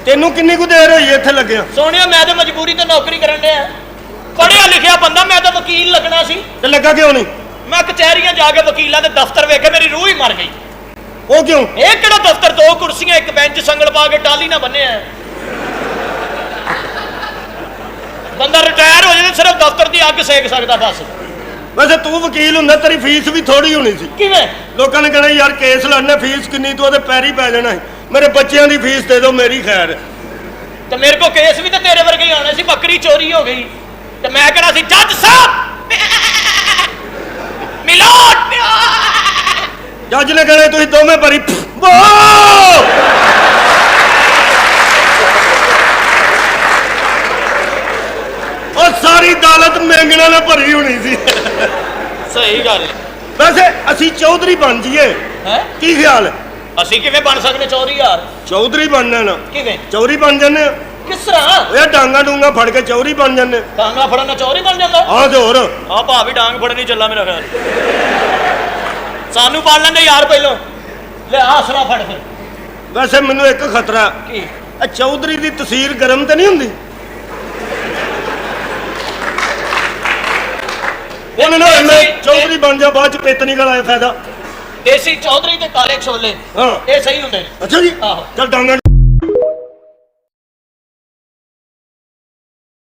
ਤੈਨੂੰ ਕਿੰਨੀ ਕੁ ਦੇਰ ਹੋਈ ਇੱਥੇ ਲੱਗਿਆ? ਸੋਹਣਿਆ ਮੈਂ ਤਾਂ ਮਜਬੂਰੀ ਤੇ ਨੌਕਰੀ ਕਰਨ ਡਿਆ, ਪੜ੍ਹਿਆ ਲਿਖਿਆ ਬੰਦਾ, ਮੈਂ ਤਾਂ ਵਕੀਲ ਲੱਗਣਾ ਸੀ ਤੇ ਲੱਗਾ ਕਿਉਂ ਨਹੀਂ? ਮੈਂ ਕਚਹਿਰੀਆਂ ਜਾ ਕੇ ਵਕੀਲਾਂ ਦੇ ਦਫ਼ਤਰ ਵੇਖ ਕੇ ਮੇਰੀ ਰੂਹ ਹੀ ਮਰ ਗਈ। ਉਹ ਕਿਉਂ? ਇਹ ਕਿਹੜਾ ਦਫ਼ਤਰ, 2 ਕੁਰਸੀਆਂ, 1 ਬੈਂਚ, ਸੰਗਲ ਪਾ ਕੇ ਟਾਲੀ ਨਾ ਬੰਨਿਆ। ਬੰਦਾ ਰਿਟਾਇਰ ਹੋ ਜਾਵੇ ਸਿਰਫ ਦਫ਼ਤਰ ਦੀ ਅੱਗ ਸੇਕ ਸਕਦਾ ਬਸ। ਵੈਸੇ ਤੂੰ ਵਕੀਲ ਹੁੰਦਾ ਤੇਰੀ ਫੀਸ ਵੀ ਥੋੜੀ ਹੋਣੀ ਸੀ। ਕਿਵੇਂ? ਲੋਕਾਂ ਨੇ ਕਹਿਣਾ ਯਾਰ ਕੇਸ ਲੜਨਾ, ਫੀਸ ਕਿੰਨੀ? ਤੂੰ ਉਹਦੇ ਪੈਰੀ ਪੈ ਜਾਣਾ ਸੀ, ਮੇਰੇ ਬੱਚਿਆਂ ਦੀ ਫੀਸ ਦੇ ਦਿਓ, ਮੇਰੀ ਖੈਰ। ਤੇ ਮੇਰੇ ਕੋ ਕੇਸ ਵੀ ਤਾਂ ਤੇਰੇ ਵਰਗੇ ਹੀ ਆਣੇ ਸੀ, ਬੱਕਰੀ ਚੋਰੀ ਹੋ ਗਈ ਤੇ ਮੈਂ ਕਹਿਣਾ ਸੀ ਜੱਜ ਸਾਹਿਬ ਮਿਲੋਟ। ਜੱਜ ਨੇ ਕਹਿਣਾ ਤੁਸੀਂ ਦੋਵੇਂ ਭਰੀ ਉਹ ਸਾਰੀ ਅਦਾਲਤ ਮੈਂਗਣਾ ਨਾਲ ਭਰੀ ਹੋਣੀ ਸੀ। ਸਹੀ ਗੱਲ। ਵੈਸੇ ਅਸੀਂ ਚੌਧਰੀ ਬਣ ਜਾਈਏ, ਹੈ ਕੀ ਖਿਆਲ ਹੈ? ਅਸੀਂ ਕਿਵੇਂ ਬਣ ਸਕਦੇ ਚੌਧਰੀ ਯਾਰ? ਚੌਧਰੀ ਬਣਨਾ ਨਾ, ਕਿਵੇਂ? ਚੌਧਰੀ ਬਣ ਜਾਂਦੇ ਆ। ਕਿਸ ਤਰ੍ਹਾਂ? ਓਏ ਡਾਂਗਾ ਡੂੰਗਾ ਫੜ ਕੇ ਚੌਧਰੀ ਬਣ ਜਾਂਦੇ। ਡਾਂਗਾ ਫੜਨ ਨਾਲ ਚੌਧਰੀ ਬਣ ਜਾਂਦਾ? ਆਹ ਤੇ ਹੋਰ ਆ ਭਾ ਵੀ ਡਾਂਗ ਫੜਨੀ ਚੱਲਾ ਮੇਰਾ ਖਿਆਲ। ਸਾਨੂੰ ਪੜ ਲੈਂਦੇ ਯਾਰ ਪਹਿਲੋਂ, ਲੈ ਆਸਰਾ ਫੜ ਫਿਰ। ਵੈਸੇ ਮੈਨੂੰ ਇੱਕ ਖਤਰਾ, ਕੀ? ਇਹ ਚੌਧਰੀ ਦੀ ਤਸੀਰ ਗਰਮ ਤੇ ਨਹੀਂ ਹੁੰਦੀ? ਉਹਨੇ ਨਾ ਮੈਂ ਚੌਧਰੀ ਬਣ ਜਾ ਬਾਅਦ ਚ ਪਿੱਤ ਨਿਕਲ ਆਏ, ਫਾਇਦਾ। ਦੇਸੀ ਚੌਧਰੀ ਤੇ ਕਾਲੇ ਛੋਲੇ ਹਾਂ ਇਹ ਸਹੀ ਹੁੰਦੇ ਨੇ। ਅੱਛਾ ਜੀ, ਆਹੋ। ਚੱਲ ਡਾਂਗਾ